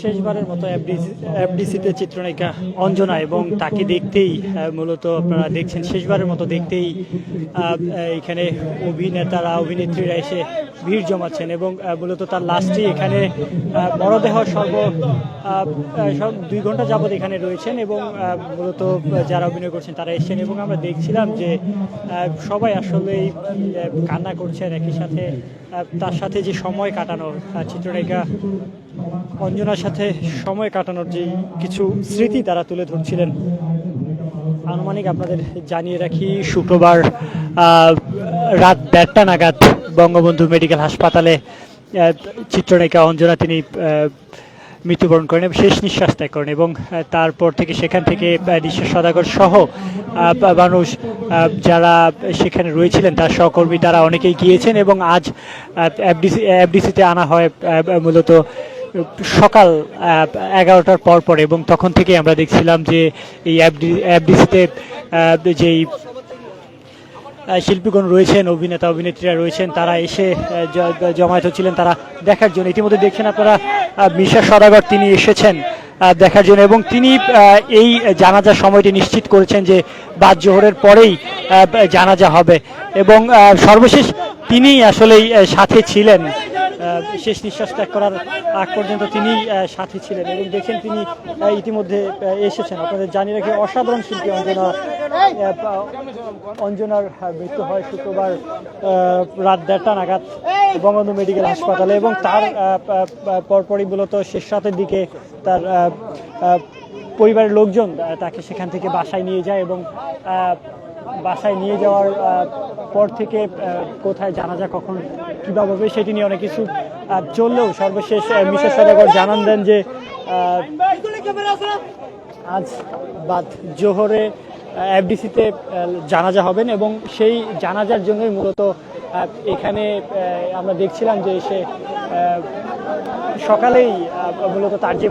শেষবারের মতো এফডিসিতে চিত্রনায়িকা অঞ্জনা, এবং তাকে দেখতেই মূলত আপনারা দেখছেন শেষবারের মতো দেখতেই এখানে অভিনেত্রীরা এসে ভিড় জমাচ্ছেন, এবং মূলত তার লাস্টে এখানে মরদেহ সব 2 ঘন্টা যাবৎ এখানে রয়েছেন, এবং মূলত যারা অভিনয় করছেন তারা এসেছেন, এবং আমরা দেখছিলাম যে সবাই আসলেই কান্না করছেন একই সাথে। তার সাথে যে সময় কাটানো, চিত্রনায়িকা অঞ্জনার সাথে সময় কাটানোর যে কিছু স্মৃতি তারা তুলে ধরছিলেন। আনুমানিক আপনাদের জানিয়ে রাখি, শুক্রবার রাত 1:30 নাগাদ বঙ্গবন্ধু মেডিকেল হাসপাতালে চিত্রনায়িকা অঞ্জনা তিনি মৃত্যুবরণ করেন এবং শেষ নিঃশ্বাস ত্যাগ করেন, এবং তারপর থেকে সেখান থেকে নিঃশ্বাস সওদাগর সহ মানুষ যারা সেখানে রয়েছিলেন তার সহকর্মী তারা অনেকেই গিয়েছেন, এবং আজ এফডিসিতে আনা হয় মূলত সকাল 11টার পর, এবং তখন থেকে আমরা দেখছিলাম যে এই এফডিসিতে যেই শিল্পীগণ রয়েছেন, অভিনেত্রীরা রয়েছেন, তারা এসে জমায়েত হচ্ছিলেন তারা দেখার জন্য। ইতিমধ্যে দেখছেন আপনারা মিশা সওদাগর তিনি এসেছেন দেখার জন্য, এবং তিনি এই জানাজার সময়টি নিশ্চিত করেছেন যে বাদ জোহরের পরেই জানাজা হবে, এবং সর্বশেষ তিনি আসলেই সাথে ছিলেন, শেষ নিঃশ্বাস ত্যাগ করার আগ পর্যন্ত তিনি সাথে ছিলেন, এবং দেখেন তিনি ইতিমধ্যে এসেছেন। আপনাদের জানিয়ে রাখি, অসাধারণ শিল্পী অঞ্জনার মৃত্যু হয় শুক্রবার রাত 1:30 নাগাদ বঙ্গবন্ধু মেডিকেল হাসপাতালে, এবং তার পরপরই মূলত শেষ রাতের দিকে তার পরিবারের লোকজন তাকে সেখান থেকে বাসায় নিয়ে যায়, এবং বাসায় নিয়ে যাওয়ার পর থেকে কোথায় জানাজা কখন কীভাবে হবে সেটি নিয়ে অনেক কিছু চললেও সর্বশেষ মিশা সওদাগর জানান দেন যে আজ বাদ জোহরে এফডিসিতে জানাজা হবেন, এবং সেই জানাজার জন্যই মূলত এখানে আমরা দেখছিলাম যে এসে সকালেই মূলত তার যে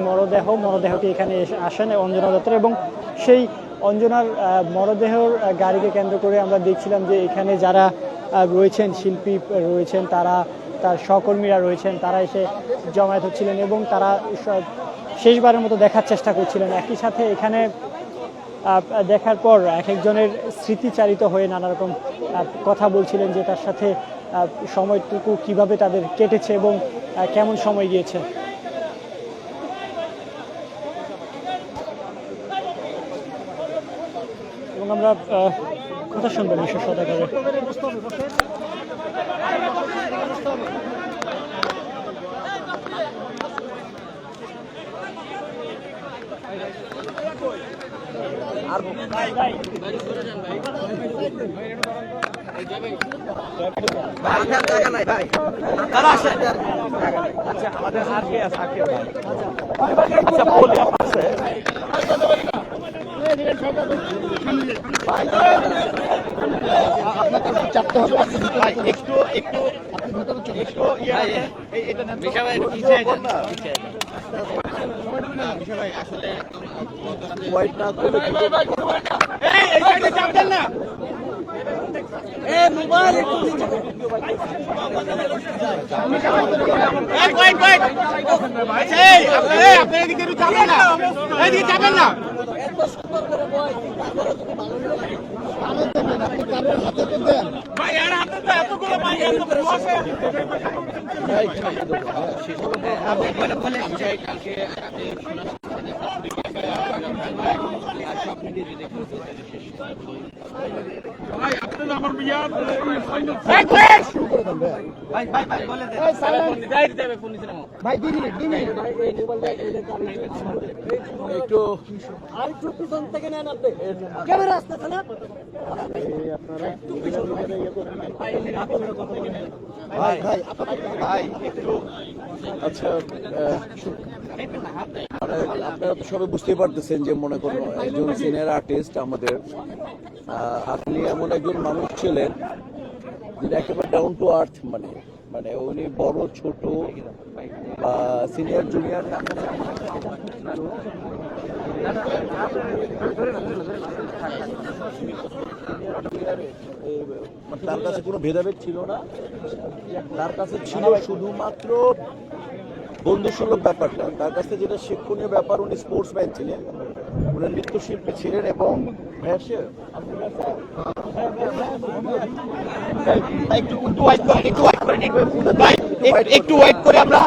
মরদেহটি এখানে আসেন অঞ্জনা দত্তের, এবং সেই অঞ্জনার মরদেহর গাড়িকে কেন্দ্র করে আমরা দেখছিলাম যে এখানে যারা রয়েছেন, শিল্পী রয়েছেন, তার সহকর্মীরা রয়েছেন, তারা এসে জমায়েত হচ্ছিলেন, এবং তারা শেষবারের মতো দেখার চেষ্টা করছিলেন। একই সাথে এখানে দেখার পর এক একজনের স্মৃতিচারিত হয়ে নানা রকম কথা বলছিলেন যে তার সাথে সময়টুকু কিভাবে তাদের কেটেছে এবং কেমন সময় গিয়েছে। এবং আমরা কথা শুনবো মিশা সওদাগরের। চাপতে হবে একটু আরেকটু পিছন থেকে নেন আপনি, ক্যামেরা আসতেছে না ভাই একটু। আচ্ছা, আপনারা তো সবাই বুঝতেই পারতেছেন যে মনে করুন একজন সিনিয়র আর্টিস্ট আমাদের, আপনি এমন একজন মানুষ ছিলেন যেটা একেবারে ডাউন টু আর্থ, মানে উনি বড় ছোট সিনিয়র জুনিয়র তার কাছে কোনো ভেদাভেদ ছিল না। তার কাছে ছিল শুধুমাত্র বন্ধুসুলভ ব্যাপারটা, তার কাছ থেকে যেটা শিক্ষণীয় ব্যাপার, উনি স্পোর্টসম্যান ছিলেন, উনি নৃত্যশিল্পী ছিলেন এবং একটু ওয়াইট করেন একটু ওয়াইট করে আমরা